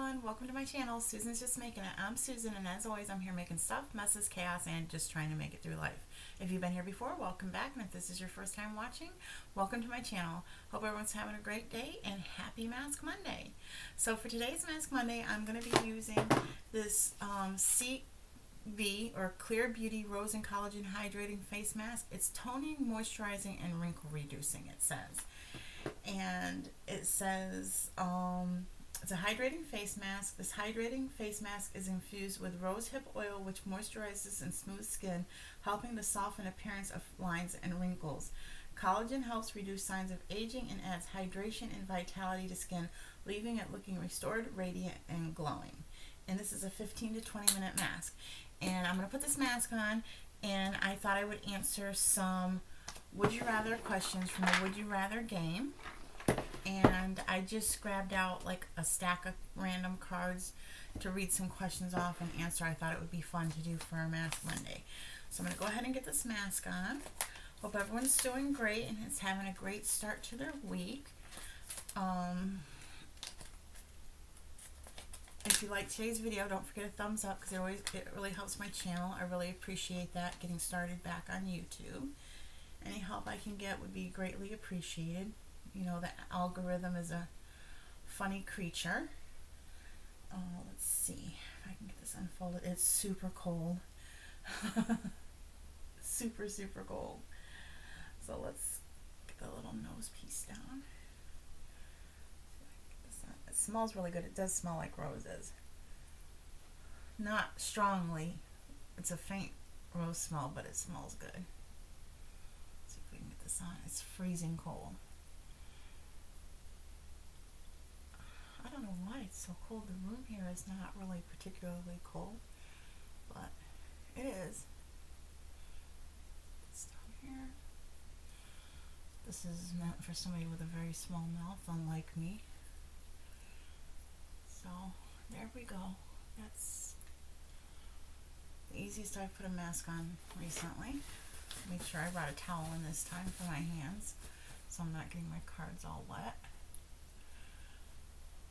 everyone, welcome to my channel. Susan's Just Making It. I'm Susan, and as always I'm here making stuff, messes, chaos, and just trying to make it through life. If you've been here before, welcome back, and if this is your first time watching, welcome to my channel. Hope everyone's having a great day and happy Mask Monday. So for today's Mask Monday, I'm going to be using this CV or Clear Beauty Rose and Collagen Hydrating Face Mask. It's toning, moisturizing, and wrinkle reducing, it says. And it says it's a hydrating face mask. This hydrating face mask is infused with rosehip oil, which moisturizes and smooths skin, helping to soften appearance of lines and wrinkles. Collagen helps reduce signs of aging and adds hydration and vitality to skin, leaving it looking restored, radiant, and glowing. And this is a 15 to 20 minute mask. And I'm going to put this mask on, and I thought I would answer some Would You Rather questions from the Would You Rather game. And I just grabbed out like a stack of random cards to read some questions off and answer. I thought it would be fun to do for our Mask Monday. So I'm going to go ahead and get this mask on. Hope everyone's doing great and is having a great start to their week. If you like today's video, don't forget a thumbs up because it really helps my channel. I really appreciate that, getting started back on YouTube. Any help I can get would be greatly appreciated. You know, the algorithm is a funny creature. Let's see if I can get this unfolded. It's super cold. super cold. So let's get the little nose piece down. It smells really good. It does smell like roses. Not strongly. It's a faint rose smell, but it smells good. Let's see if we can get this on. It's freezing cold. I don't know why it's so cold. The room here is not really particularly cold, but it is. It's down here. This is meant for somebody with a very small mouth, unlike me. So there we go. That's the easiest I've put a mask on recently. Make sure I brought a towel in this time for my hands, so I'm not getting my cards all wet.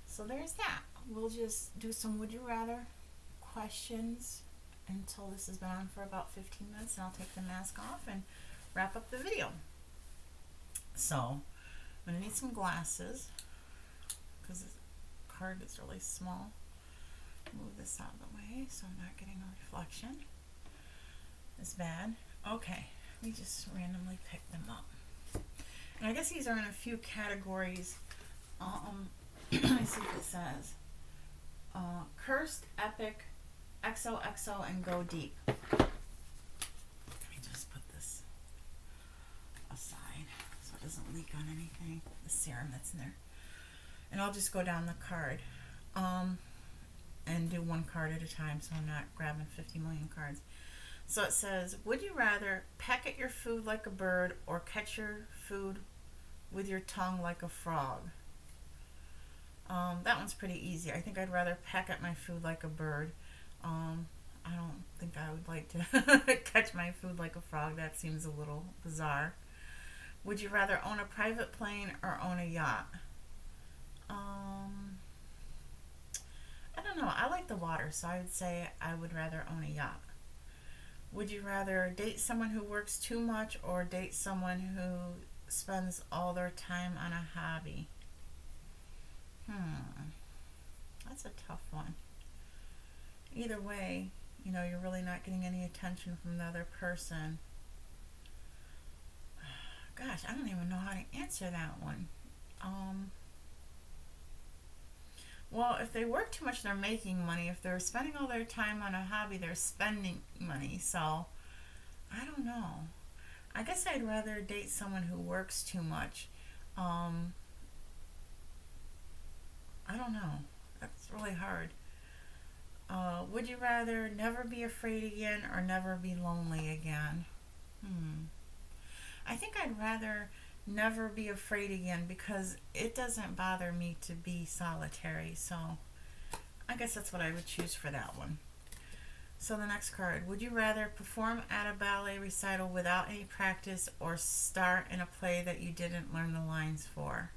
So there's that. We'll just do some Would You Rather questions until this has been on for about 15 minutes, and I'll take the mask off and wrap up the video. So I'm going to need some glasses because this card is really small. Move this out of the way so I'm not getting a reflection. It's bad. Okay, we just randomly picked them up. And I guess these are in a few categories. Let me see what it says. Cursed, Epic, XOXO, and Go Deep. Let me just put this aside so it doesn't leak on anything, the serum that's in there. And I'll just go down the card and do one card at a time so I'm not grabbing 50 million cards. So it says, would you rather peck at your food like a bird or catch your food with your tongue like a frog? That one's pretty easy. I think I'd rather peck at my food like a bird. I don't think I would like to catch my food like a frog. That seems a little bizarre. Would you rather own a private plane or own a yacht? I don't know. I like the water, so I would say I would rather own a yacht. Would you rather date someone who works too much or date someone who spends all their time on a hobby? That's a tough one. Either way, you know, you're really not getting any attention from the other person. Gosh, I don't even know how to answer that one. Well, if they work too much, they're making money. If they're spending all their time on a hobby, they're spending money. So, I don't know. I guess I'd rather date someone who works too much. I don't know. That's really hard. Would you rather never be afraid again or never be lonely again? I think I'd rather never be afraid again because it doesn't bother me to be solitary. So I guess that's what I would choose for that one. So the next card. Would you rather perform at a ballet recital without any practice or star in a play that you didn't learn the lines for?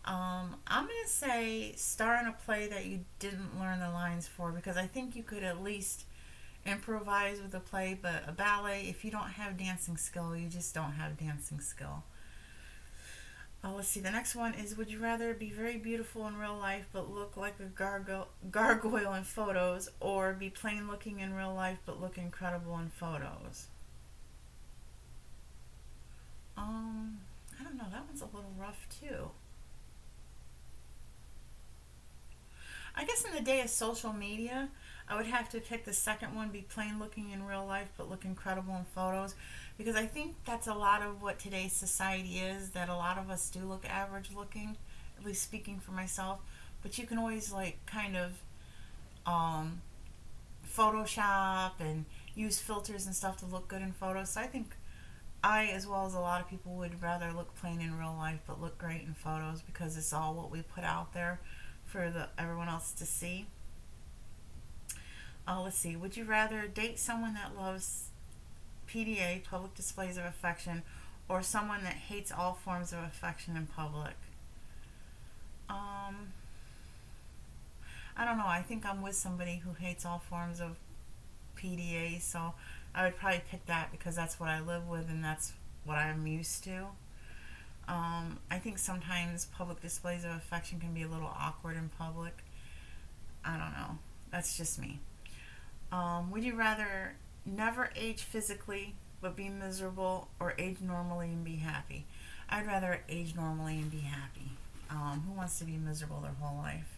I'm going to say star in a play that you didn't learn the lines for, because I think you could at least improvise with a play, but a ballet, if you don't have dancing skill, you just don't have dancing skill. Let's see. The next one is: would you rather be very beautiful in real life but look like a gargoyle in photos, or be plain looking in real life but look incredible in photos? I don't know. That one's a little rough too. I guess in the day of social media, I would have to pick the second one: be plain looking in real life but look incredible in photos, because I think that's a lot of what today's society is. That a lot of us do look average looking, at least speaking for myself. But you can always like kind of um, Photoshop and use filters and stuff to look good in photos. So I think I, as well as a lot of people, would rather look plain in real life but look great in photos, because it's all what we put out there for everyone else to see. Let's see. Would you rather date someone that loves PDA, public displays of affection, or someone that hates all forms of affection in public? Um, I don't know. I think I'm with somebody who hates all forms of PDA, so I would probably pick that because that's what I live with and that's what I'm used to. I think sometimes public displays of affection can be a little awkward in public. I don't know. That's just me. Would you rather never age physically but be miserable, or age normally and be happy? I'd rather age normally and be happy. Who wants to be miserable their whole life?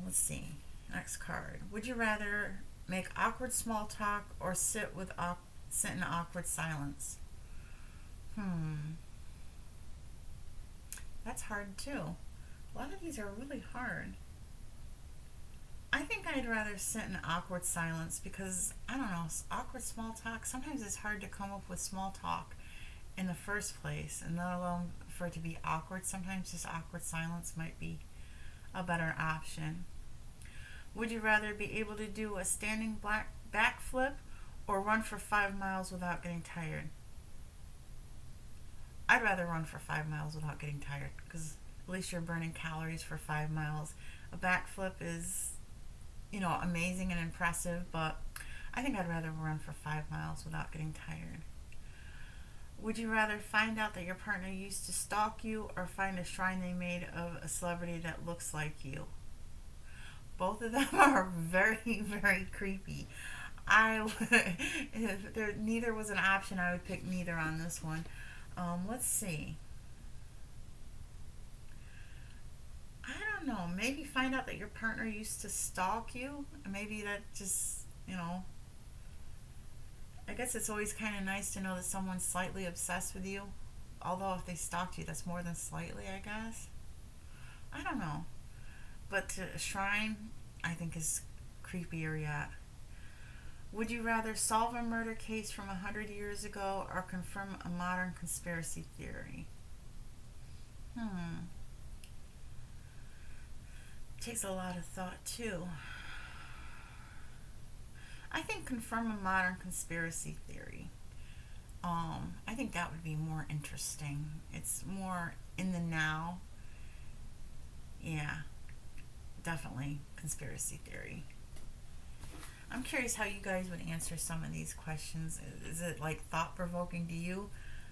Let's see. Next card. Would you rather make awkward small talk or sit in awkward silence? Hmm. That's hard too. A lot of these are really hard. I think I'd rather sit in awkward silence because, I don't know, awkward small talk, sometimes it's hard to come up with small talk in the first place, and let alone for it to be awkward. Sometimes just awkward silence might be a better option. Would you rather be able to do a standing black backflip or run for 5 miles without getting tired? I'd rather run for 5 miles without getting tired, because at least you're burning calories for 5 miles. A backflip is, amazing and impressive, but I think I'd rather run for 5 miles without getting tired. Would you rather find out that your partner used to stalk you, or find a shrine they made of a celebrity that looks like you? Both of them are very, very creepy. If neither was an option, I would pick neither on this one. Let's see. I don't know. Maybe find out that your partner used to stalk you. Maybe that just. I guess it's always kind of nice to know that someone's slightly obsessed with you. Although if they stalked you, that's more than slightly, I guess. I don't know. But a shrine, I think, is creepier yet. Would you rather solve a murder case from 100 years ago or confirm a modern conspiracy theory? Hmm. Takes a lot of thought, too. I think confirm a modern conspiracy theory. I think that would be more interesting. It's more in the now. Yeah, definitely conspiracy theory. I'm curious how you guys would answer some of these questions. Is it like thought provoking to you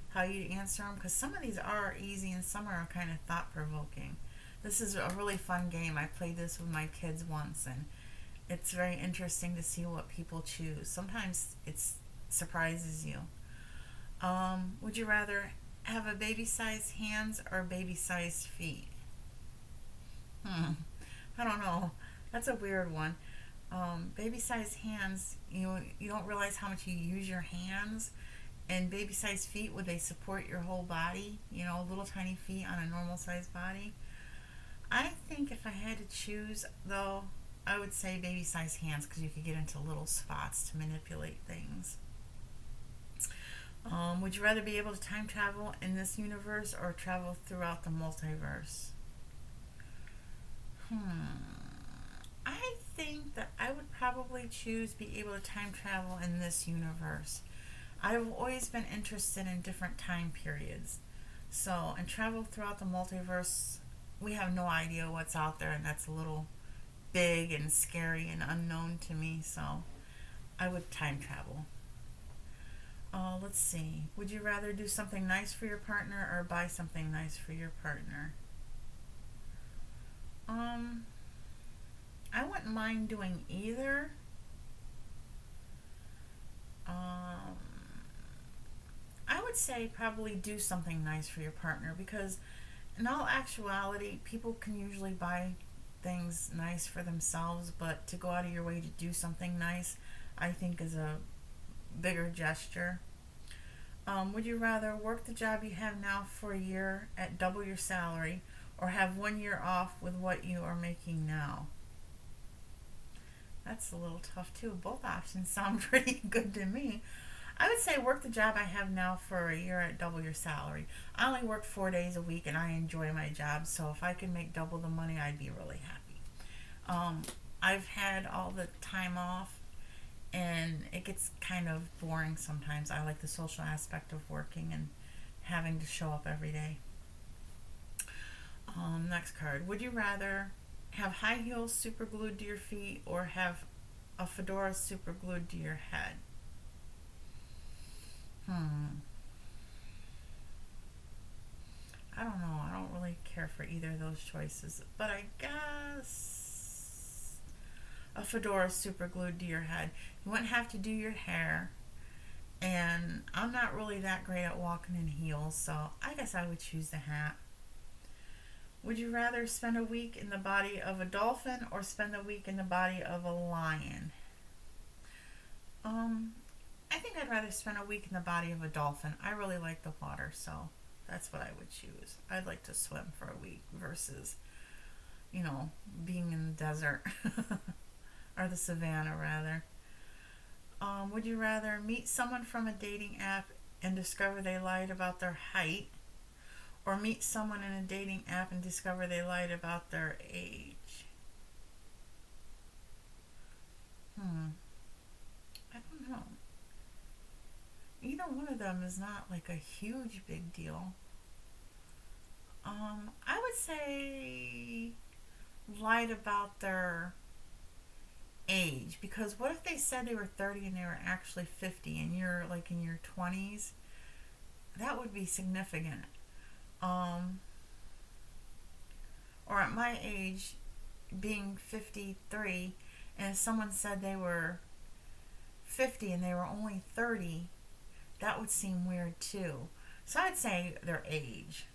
how you'd answer them? Because some of these are easy and some are kind of thought provoking. This is a really fun game. I played this with my kids once, and it's very interesting to see what people choose. Sometimes it surprises you. Would you rather have a baby-sized hands or baby-sized feet? I don't know. That's a weird one. Baby-sized hands, you don't realize how much you use your hands. And baby-sized feet, would they support your whole body? Little tiny feet on a normal-sized body. I think if I had to choose, though, I would say baby-sized hands, because you could get into little spots to manipulate things. Would you rather be able to time travel in this universe or travel throughout the multiverse? I think that I would probably choose be able to time travel in this universe. I've always been interested in different time periods. So, and travel throughout the multiverse, we have no idea what's out there, and that's a little big and scary and unknown to me. So, I would time travel. Let's see. Would you rather do something nice for your partner or buy something nice for your partner? Um, I wouldn't mind doing either. Um, I would say probably do something nice for your partner because, in all actuality, people can usually buy things nice for themselves, but to go out of your way to do something nice, I think is a bigger gesture. Would you rather work the job you have now for a year at double your salary or have 1 year off with what you are making now? That's a little tough too. Both options sound pretty good to me. I would say work the job I have now for a year at double your salary. I only work 4 days a week and I enjoy my job, so if I could make double the money, I'd be really happy. I've had all the time off and it gets kind of boring sometimes. I like the social aspect of working and having to show up every day. Next card. Would you rather have high heels super glued to your feet or have a fedora super glued to your head? Hmm. I don't know. I don't really care for either of those choices, but I guess a fedora super glued to your head. You wouldn't have to do your hair, and I'm not really that great at walking in heels, so I guess I would choose the hat. Would you rather spend a week in the body of a dolphin or spend a week in the body of a lion? Um, I think I'd rather spend a week in the body of a dolphin. I really like the water, so that's what I would choose. I'd like to swim for a week versus, being in the desert or the savannah, rather. Would you rather meet someone from a dating app and discover they lied about their height or meet someone in a dating app and discover they lied about their age? Hmm. I don't know. Either one of them is not like a huge big deal. I would say lied about their age because what if they said they were 30 and they were actually 50 and you're like in your 20s? That would be significant. Um, or at my age, being 53, and if someone said they were 50 and they were only 30, that would seem weird too. So I'd say their age.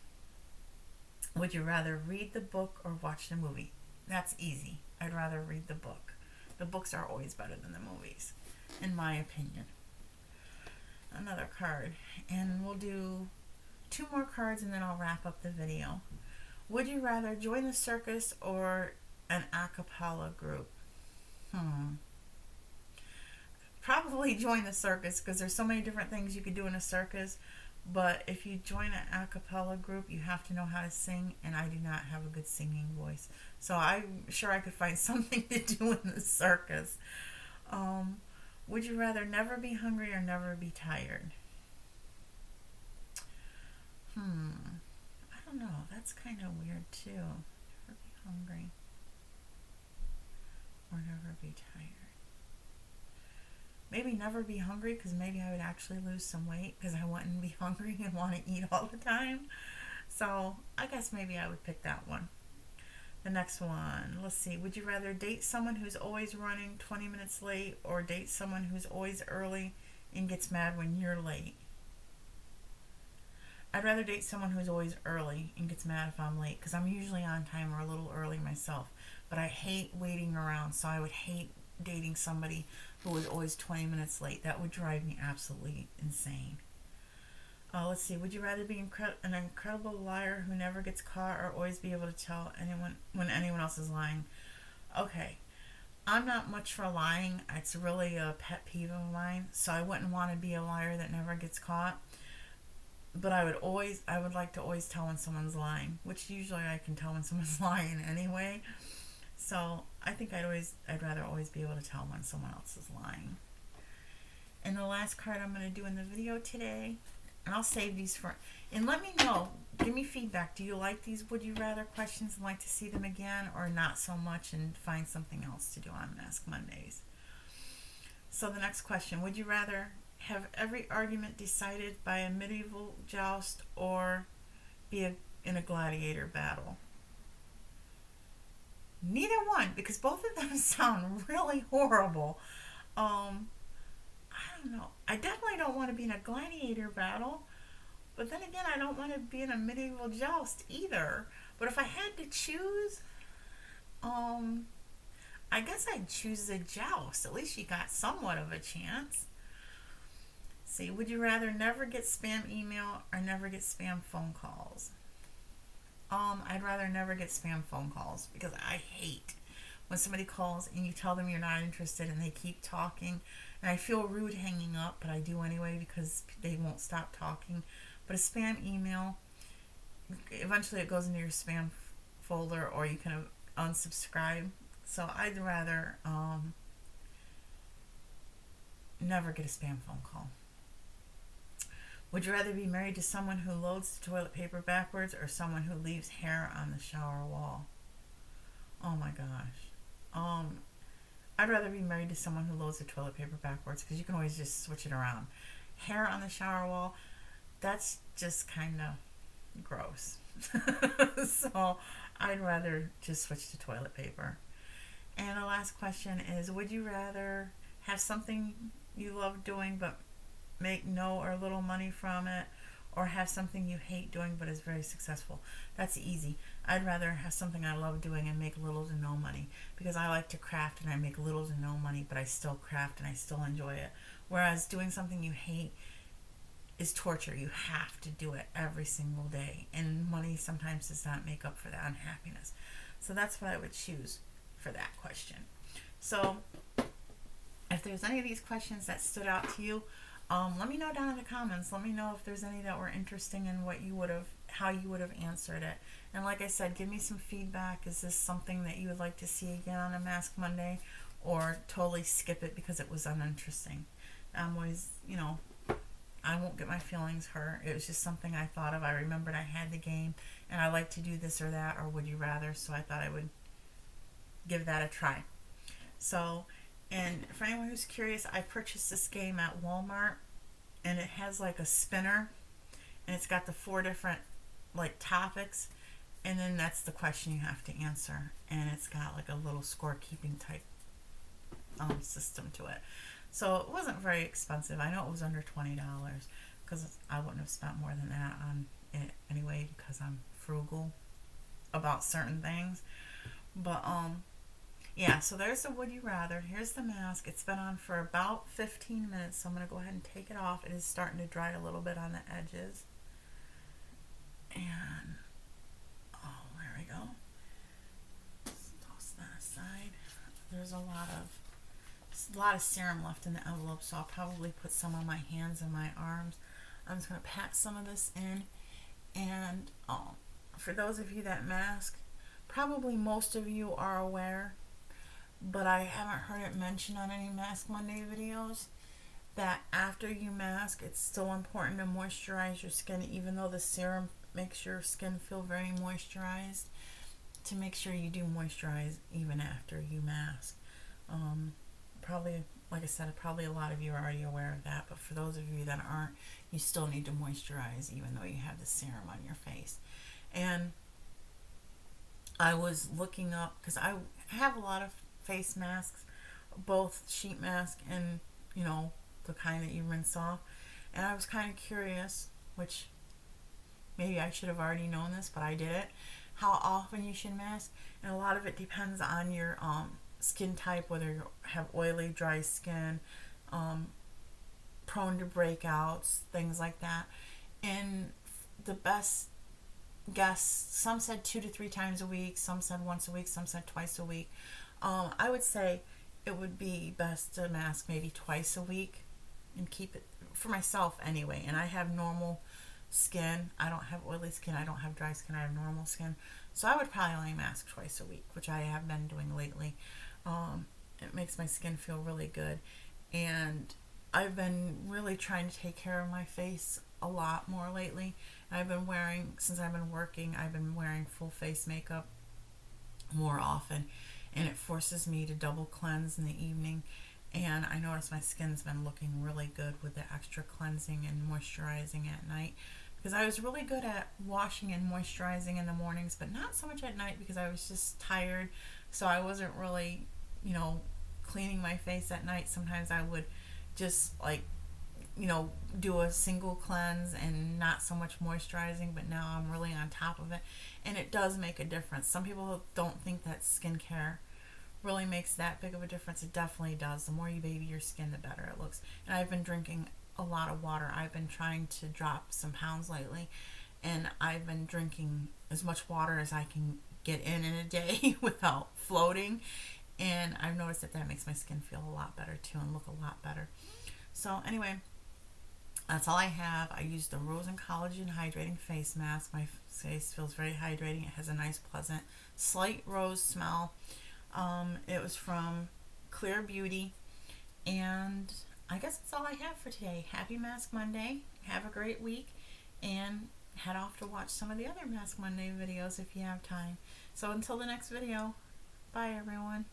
Would you rather read the book or watch the movie? That's easy. I'd rather read the book. The books are always better than the movies, in my opinion. Another card. And we'll do two more cards and then I'll wrap up the video. Would you rather join the circus or an a cappella group? Probably join the circus because there's so many different things you could do in a circus. But if you join an a cappella group, you have to know how to sing, and I do not have a good singing voice. So I'm sure I could find something to do in the circus. Would you rather never be hungry or never be tired? I don't know. That's kind of weird too. Never be hungry or never be tired. Maybe never be hungry because maybe I would actually lose some weight because I wouldn't be hungry and want to eat all the time. So I guess maybe I would pick that one. The next one, let's see. Would you rather date someone who's always running 20 minutes late or date someone who's always early and gets mad when you're late? I'd rather date someone who's always early and gets mad if I'm late because I'm usually on time or a little early myself. But I hate waiting around, so I would hate dating somebody who was always 20 minutes late. That would drive me absolutely insane. Let's see. Would you rather be an incredible liar who never gets caught or always be able to tell anyone when anyone else is lying? Okay. I'm not much for lying. It's really a pet peeve of mine. So I wouldn't want to be a liar that never gets caught. But I would like to always tell when someone's lying, which usually I can tell when someone's lying anyway. So I think I'd rather always be able to tell when someone else is lying. And the last card I'm going to do in the video today, and I'll save these for, and let me know, give me feedback. Do you like these would you rather questions and like to see them again, or not so much and find something else to do on Ask Mondays? So the next question, would you rather have every argument decided by a medieval joust or in a gladiator battle? Neither one, because both of them sound really horrible. I don't know. I definitely don't want to be in a gladiator battle, but then again, I don't want to be in a medieval joust either. But if I had to choose, um, I guess I'd choose the joust. At least you got somewhat of a chance. See, would you rather never get spam email or never get spam phone calls? I'd rather never get spam phone calls because I hate when somebody calls and you tell them you're not interested and they keep talking. And I feel rude hanging up, but I do anyway because they won't stop talking. But a spam email, eventually it goes into your spam folder or you can unsubscribe. So I'd rather never get a spam phone call. Would you rather be married to someone who loads the toilet paper backwards or someone who leaves hair on the shower wall? Oh my gosh. I'd rather be married to someone who loads the toilet paper backwards because you can always just switch it around. Hair on the shower wall, that's just kind of gross. So I'd rather just switch to toilet paper. And the last question is, would you rather have something you love doing but make no or little money from it, or have something you hate doing but is very successful? That's easy. I'd rather have something I love doing and make little to no money, because I like to craft and I make little to no money, but I still craft and I still enjoy it. Whereas doing something you hate is torture. You have to do it every single day, and money sometimes does not make up for that unhappiness. So that's what I would choose for that question. So if there's any of these questions that stood out to you, let me know down in the comments. Let me know if there's any that were interesting and how you would have answered it. And like I said, give me some feedback. Is this something that you would like to see again on a Mask Monday, or totally skip it because it was uninteresting? I'm always, I won't get my feelings hurt. It was just something I thought of. I remembered I had the game and I like to do this or that, or would you rather, so I thought I would give that a try. So, and for anyone who's curious, I purchased this game at Walmart, and it has like a spinner, and it's got the 4 different like topics, and then that's the question you have to answer, and it's got like a little scorekeeping type system to it. So it wasn't very expensive. I know it was under $20 because I wouldn't have spent more than that on it anyway because I'm frugal about certain things. But yeah, so there's the would you rather. Here's the mask. It's been on for about 15 minutes, so I'm going to go ahead and take it off. It is starting to dry a little bit on the edges. And, there we go. Let's toss that aside. There's a lot of serum left in the envelope, so I'll probably put some on my hands and my arms. I'm just going to pack some of this in. And for those of you that mask, probably most of you are aware, but I haven't heard it mentioned on any Mask Monday videos, that after you mask, it's still important to moisturize your skin, even though the serum makes your skin feel very moisturized, to make sure you do moisturize even after you mask. Probably, like I said, probably a lot of you are already aware of that, but for those of you that aren't, you still need to moisturize even though you have the serum on your face. And I was looking up, because I have a lot of face masks, both sheet mask and, the kind that you rinse off. And I was kind of curious, which maybe I should have already known this, but I did it, how often you should mask. And a lot of it depends on your skin type, whether you have oily, dry skin, prone to breakouts, things like that. And the best guess, some said 2 to 3 times a week, some said once a week, some said twice a week. I would say it would be best to mask maybe twice a week and keep it, for myself anyway. And I have normal skin. I don't have oily skin. I don't have dry skin. I have normal skin. So I would probably only mask twice a week, which I have been doing lately. It makes my skin feel really good. And I've been really trying to take care of my face a lot more lately. Since I've been working, I've been wearing full face makeup more often, and it forces me to double cleanse in the evening. And I notice my skin's been looking really good with the extra cleansing and moisturizing at night, because I was really good at washing and moisturizing in the mornings, but not so much at night because I was just tired. So I wasn't really, cleaning my face at night. Sometimes I would just do a single cleanse and not so much moisturizing, but now I'm really on top of it, and it does make a difference. Some people don't think that skincare really makes that big of a difference. It definitely does. The more you baby your skin, the better it looks. And I've been drinking a lot of water. I've been trying to drop some pounds lately, and I've been drinking as much water as I can get in a day without floating, and I've noticed that makes my skin feel a lot better too and look a lot better. So anyway, that's all I have. I used the Rose and Collagen Hydrating Face Mask. My face feels very hydrating. It has a nice, pleasant, slight rose smell. It was from Clear Beauty. And I guess that's all I have for today. Happy Mask Monday. Have a great week. And head off to watch some of the other Mask Monday videos if you have time. So until the next video, bye everyone.